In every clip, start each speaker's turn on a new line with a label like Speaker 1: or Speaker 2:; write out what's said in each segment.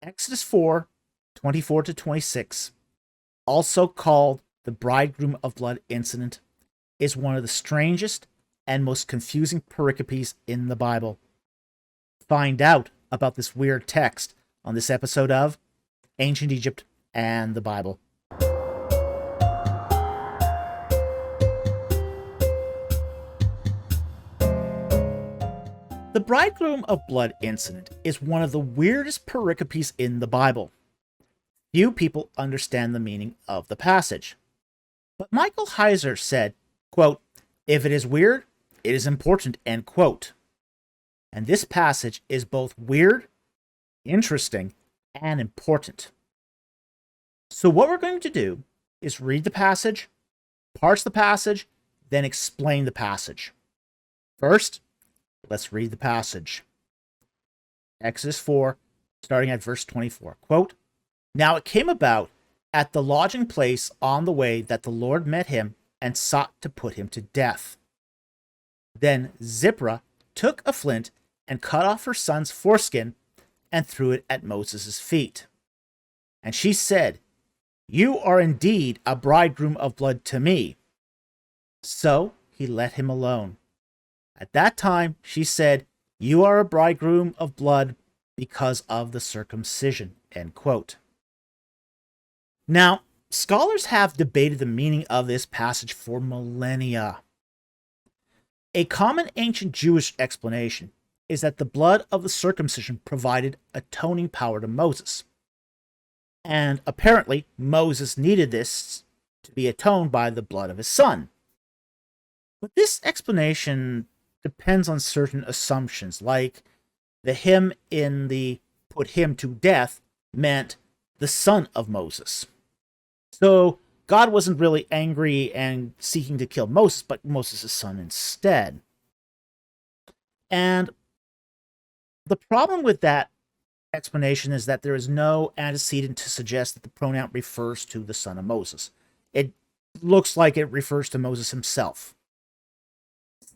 Speaker 1: Exodus 4, 24 to 26, also called the Bridegroom of Blood incident, is one of the strangest and most confusing pericopes in the Bible. Find out about this weird text on this episode of Ancient Egypt and the Bible. The Bridegroom of Blood incident is one of the weirdest pericopes in the Bible. Few people understand the meaning of the passage. But Michael Heiser said, quote, "If it is weird, it is important," end quote. And this passage is both weird, interesting, and important. So what we're going to do is read the passage, parse the passage, then explain the passage. First, let's read the passage. Exodus 4, starting at verse 24. Quote, "Now it came about at the lodging place on the way that the Lord met him and sought to put him to death. Then Zipporah took a flint and cut off her son's foreskin and threw it at Moses' feet. And she said, 'You are indeed a bridegroom of blood to me.' So he let him alone. At that time, she said, 'You are a bridegroom of blood because of the circumcision,'" end quote. Now, scholars have debated the meaning of this passage for millennia. A common ancient Jewish explanation is that the blood of the circumcision provided atoning power to Moses. And apparently, Moses needed this to be atoned by the blood of his son. But this explanation depends on certain assumptions, like the him in the "put him to death" meant the son of Moses. So God wasn't really angry and seeking to kill Moses, but Moses' son instead. And the problem with that explanation is that there is no antecedent to suggest that the pronoun refers to the son of Moses. It looks like it refers to Moses himself.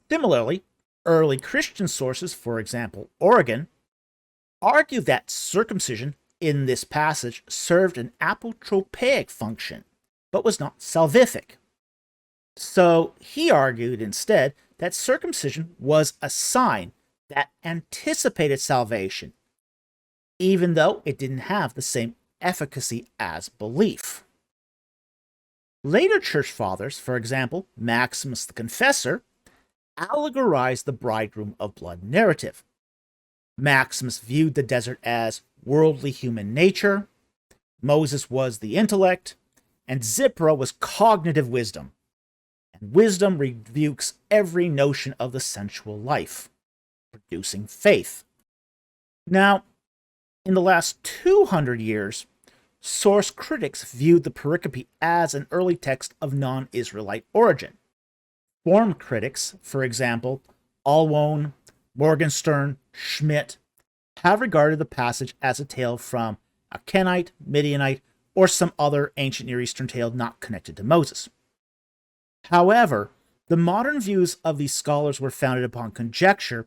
Speaker 1: Similarly, early Christian sources, for example, Origen, argue that circumcision in this passage served an apotropaic function, but was not salvific. So he argued instead that circumcision was a sign that anticipated salvation, even though it didn't have the same efficacy as belief. Later church fathers, for example, Maximus the Confessor, allegorized the bridegroom of blood narrative. Maximus viewed the desert as worldly human nature, Moses was the intellect, and Zipporah was cognitive wisdom. And wisdom rebukes every notion of the sensual life, producing faith. Now, in the last 200 years, source critics viewed the pericope as an early text of non-Israelite origin. Form critics, for example, Alwone, Morgenstern, Schmidt, have regarded the passage as a tale from a Kenite, Midianite, or some other ancient Near Eastern tale not connected to Moses. However, the modern views of these scholars were founded upon conjecture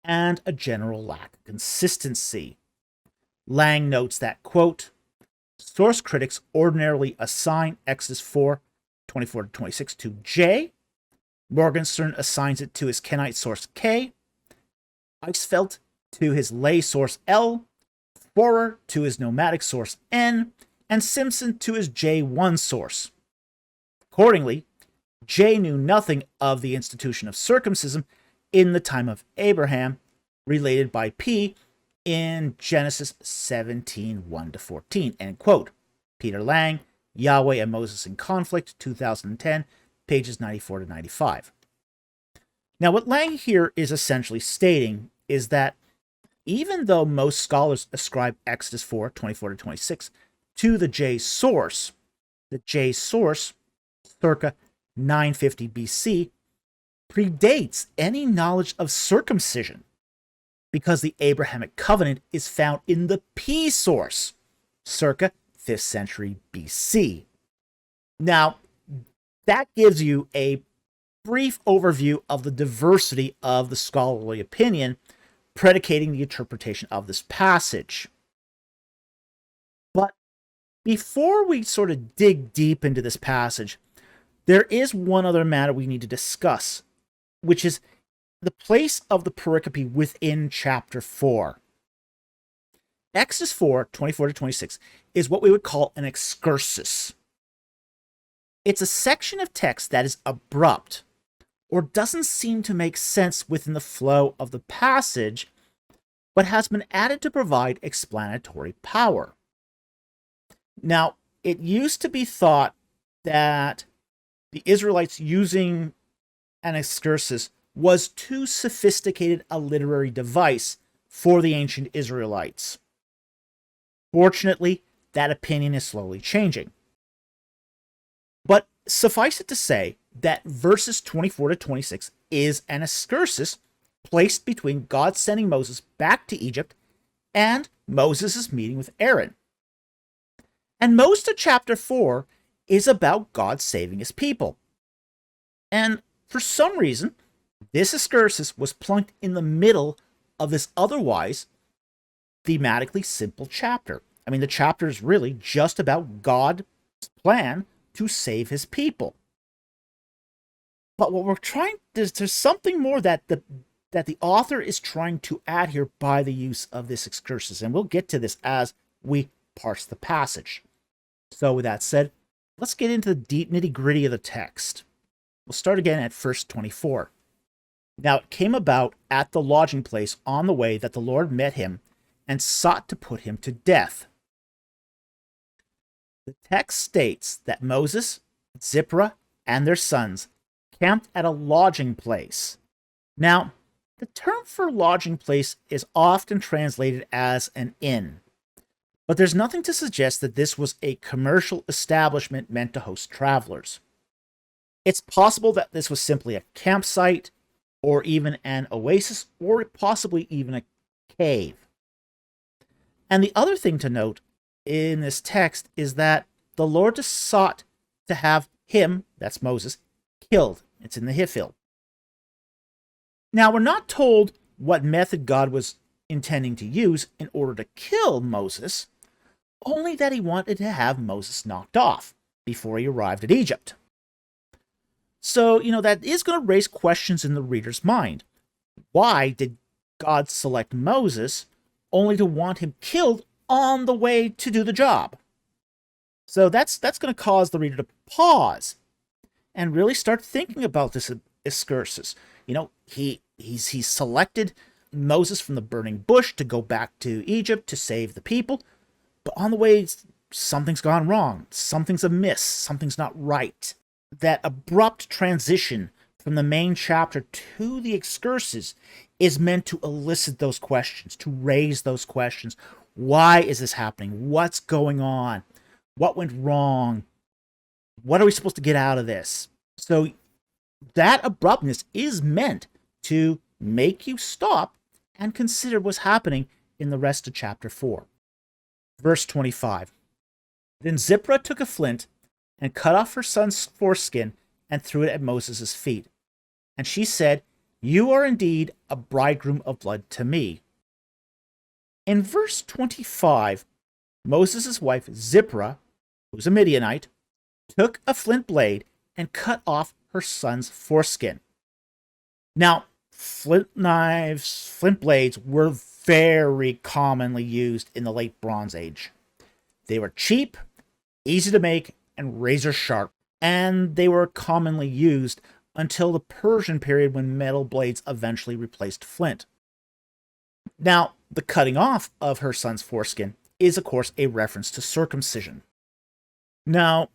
Speaker 1: and a general lack of consistency. Lang notes that, quote, "Source critics ordinarily assign Exodus 4, 24 to 26 to J. Morgenstern assigns it to his Kenite source K. Eisfeld to his lay source L. Forer to his nomadic source N. And Simpson to his J1 source. Accordingly, J knew nothing of the institution of circumcision in the time of Abraham, related by P in Genesis 17, 1-14, end quote. Peter Lang, Yahweh and Moses in Conflict, 2010, pages 94 to 95. Now, what Lang here is essentially stating is that even though most scholars ascribe Exodus 4, 24 to 26 to the J source, circa 950 BC, predates any knowledge of circumcision, because the Abrahamic covenant is found in the P source, circa 5th century BC. Now, that gives you a brief overview of the diversity of the scholarly opinion predicating the interpretation of this passage. Before we sort of dig deep into this passage, there is one other matter we need to discuss, which is the place of the pericope within chapter 4. Exodus 4:24-26 is what we would call an excursus. It's a section of text that is abrupt or doesn't seem to make sense within the flow of the passage, but has been added to provide explanatory power. Now, it used to be thought that the Israelites using an excursus was too sophisticated a literary device for the ancient Israelites. Fortunately, that opinion is slowly changing. But suffice it to say that verses 24-26 is an excursus placed between God sending Moses back to Egypt and Moses' meeting with Aaron. And most of chapter 4 is about God saving his people. And for some reason, this excursus was plunked in the middle of this otherwise thematically simple chapter. I mean, the chapter is really just about God's plan to save his people. But what we're trying, there's something more that the author is trying to add here by the use of this excursus, and we'll get to this as we parse the passage. So with that said, let's get into the deep nitty-gritty of the text. We'll start again at verse 24. Now it came about at the lodging place on the way that the Lord met him and sought to put him to death. The text states that Moses, Zipporah, and their sons camped at a lodging place. Now, the term for lodging place is often translated as an inn, but there's nothing to suggest that this was a commercial establishment meant to host travelers. It's possible that this was simply a campsite, or even an oasis, or possibly even a cave. And the other thing to note in this text is that the Lord just sought to have him, that's Moses, killed. It's in the Hiphil. Now, we're not told what method God was intending to use in order to kill Moses, only that he wanted to have Moses knocked off before he arrived at Egypt. So, that is going to raise questions in the reader's mind. Why did God select Moses only to want him killed on the way to do the job? So that's going to cause the reader to pause and really start thinking about this excursus. He's selected Moses from the burning bush to go back to Egypt to save the people, but on the way, something's gone wrong. Something's amiss. Something's not right. That abrupt transition from the main chapter to the excursus is meant to elicit those questions, to raise those questions. Why is this happening? What's going on? What went wrong? What are we supposed to get out of this? So that abruptness is meant to make you stop and consider what's happening in the rest of chapter 4. Verse 25. Then Zipporah took a flint and cut off her son's foreskin and threw it at Moses' feet. And she said, "You are indeed a bridegroom of blood to me." In verse 25, Moses' wife Zipporah, who's a Midianite, took a flint blade and cut off her son's foreskin. Now, flint knives, flint blades were very commonly used in the late Bronze Age. They were cheap, easy to make, and razor sharp, and they were commonly used until the Persian period when metal blades eventually replaced flint. Now, the cutting off of her son's foreskin is, of course, a reference to circumcision. Now,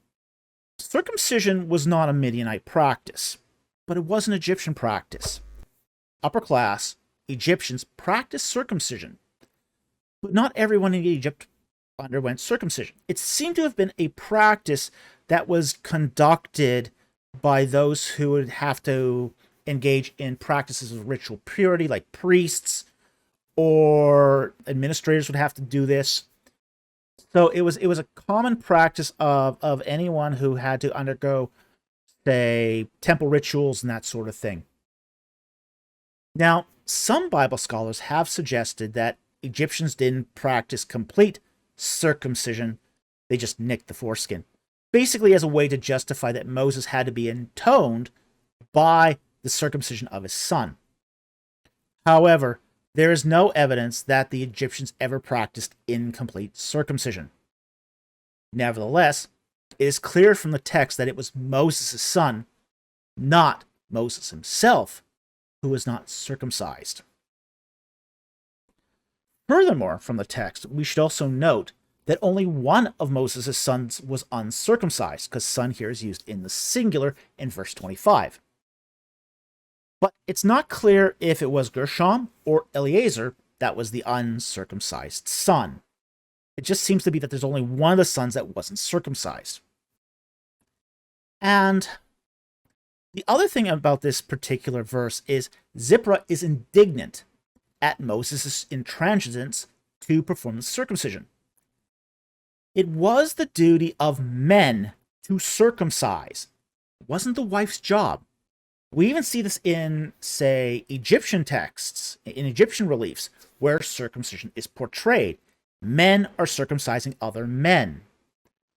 Speaker 1: circumcision was not a Midianite practice, but it was an Egyptian practice. Upper class Egyptians practiced circumcision, but not everyone in Egypt underwent circumcision. It seemed to have been a practice that was conducted by those who would have to engage in practices of ritual purity, like priests, or administrators would have to do this. So it was a common practice of anyone who had to undergo, say, temple rituals and that sort of thing. Now, some Bible scholars have suggested that Egyptians didn't practice complete circumcision. They just nicked the foreskin, basically as a way to justify that Moses had to be intoned by the circumcision of his son. However, there is no evidence that the Egyptians ever practiced incomplete circumcision. Nevertheless, it is clear from the text that it was Moses' son, not Moses himself, who was not circumcised. Furthermore, from the text, we should also note that only one of Moses' sons was uncircumcised, because son here is used in the singular in verse 25. But it's not clear if it was Gershom or Eleazar that was the uncircumcised son. It just seems to be that there's only one of the sons that wasn't circumcised. And the other thing about this particular verse is Zipporah is indignant at Moses' intransigence to perform the circumcision. It was the duty of men to circumcise. It wasn't the wife's job. We even see this in, say, Egyptian texts, in Egyptian reliefs, where circumcision is portrayed. Men are circumcising other men.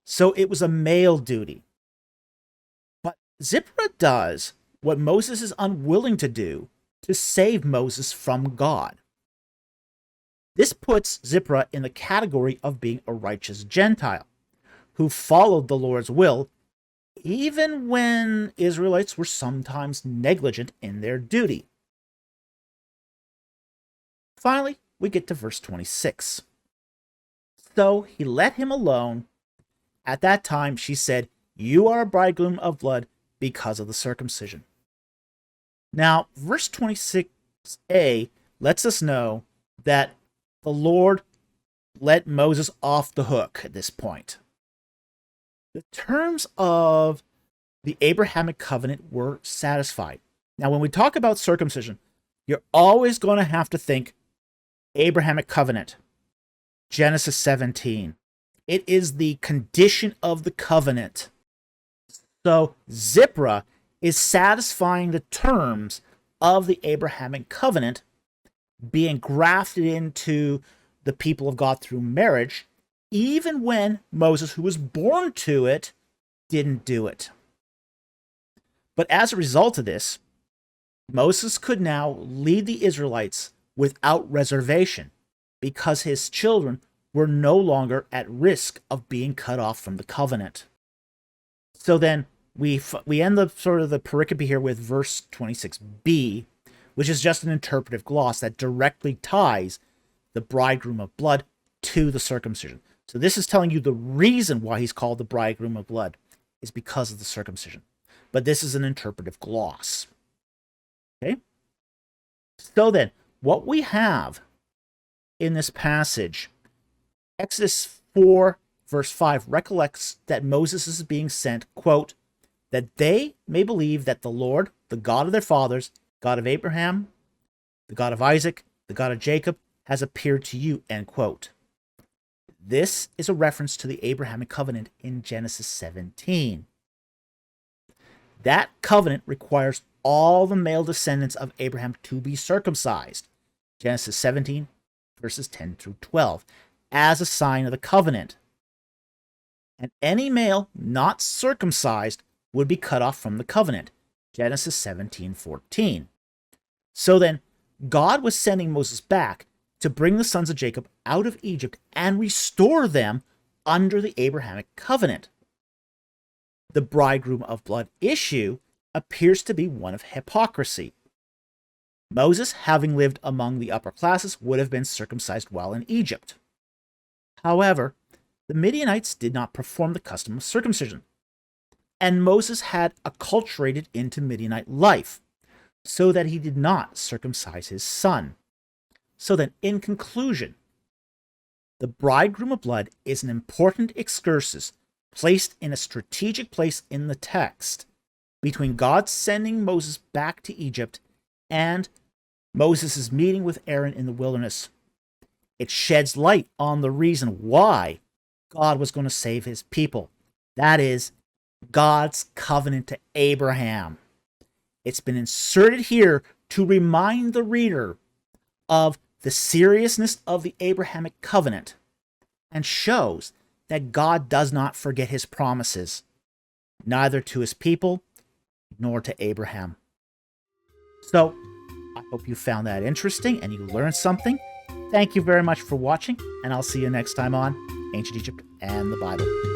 Speaker 1: So it was a male duty. But Zipporah does what Moses is unwilling to do to save Moses from God. This puts Zipporah in the category of being a righteous Gentile, who followed the Lord's will, even when Israelites were sometimes negligent in their duty. Finally, we get to verse 26. So he let him alone. At that time, she said, "You are a bridegroom of blood because of the circumcision." Now, verse 26a lets us know that the Lord let Moses off the hook at this point. The terms of the Abrahamic covenant were satisfied. Now, when we talk about circumcision, you're always going to have to think Abrahamic covenant, Genesis 17. It is the condition of the covenant. So Zipporah is satisfying the terms of the Abrahamic covenant, being grafted into the people of God through marriage, even when Moses, who was born to it, didn't do it. But as a result of this, Moses could now lead the Israelites without reservation, because his children were no longer at risk of being cut off from the covenant. So then we end the pericope here with verse 26b, which is just an interpretive gloss that directly ties the bridegroom of blood to the circumcision. So this is telling you the reason why he's called the bridegroom of blood is because of the circumcision. But this is an interpretive gloss. Okay? So then, what we have in this passage, Exodus 4, verse 5, recollects that Moses is being sent, quote, that they may believe that the Lord, the God of their fathers, God of Abraham, the God of Isaac, the God of Jacob, has appeared to you, end quote. This is a reference to the Abrahamic covenant in Genesis 17. That covenant requires all the male descendants of Abraham to be circumcised, Genesis 17, verses 10 through 12, as a sign of the covenant. And any male not circumcised would be cut off from the covenant, Genesis 17:14. So then, God was sending Moses back to bring the sons of Jacob out of Egypt and restore them under the Abrahamic covenant. The bridegroom of blood issue appears to be one of hypocrisy. Moses, having lived among the upper classes, would have been circumcised while in Egypt. However, the Midianites did not perform the custom of circumcision, and Moses had acculturated into Midianite life, so that he did not circumcise his son. So then, in conclusion, the bridegroom of blood is an important excursus placed in a strategic place in the text between God sending Moses back to Egypt and Moses' meeting with Aaron in the wilderness. It sheds light on the reason why God was going to save his people. That is, God's covenant to Abraham. It's been inserted here to remind the reader of the seriousness of the Abrahamic covenant and shows that God does not forget his promises, neither to his people nor to Abraham. So, I hope you found that interesting and you learned something. Thank you very much for watching, and I'll see you next time on Ancient Egypt and the Bible.